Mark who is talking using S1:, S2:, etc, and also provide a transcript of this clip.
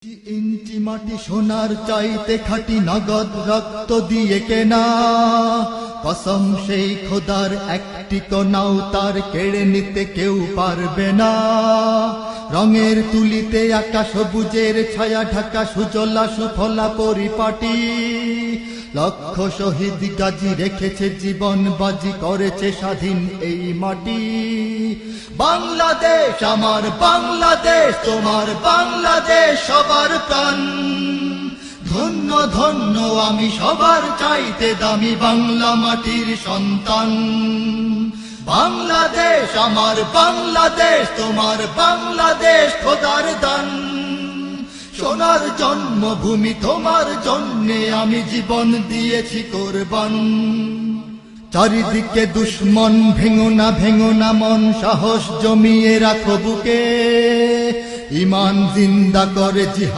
S1: ইঞ্চি মাটি সোনার চাইতে খাঁটি নগদ রক্ত দিয়ে কেনা, কসম সেই খোদার একটি কণাও তার কেড়ে নিতে কেউ পারবে না। রঙের তুলিতে আঁকা সবুজের ছায়া ঢাকা সুজলা সুফলা পরিপাটি, লক্ষ শহীদ গাজী রেখেছে জীবন বাজি, করেছে স্বাধীন এই মাটি। বাংলাদেশ আমার বাংলাদেশ, তোমার বাংলাদেশ সবার প্রাণ। ধন্য ধন্য আমি সবার চাইতে দামি বাংলা মাটির সন্তান। বাংলাদেশ আমার বাংলাদেশ, তোমার বাংলাদেশ খোদার দান। সোনার জন্মভূমি তোমার জন্যে আমি জীবন দিয়েছি কোরবান। চারিদিকে দুশ্মন, ভেঙো না মন, সাহস জমিয়ে রাখো বুকে, ঈমান জিন্দা করে জিহাদ।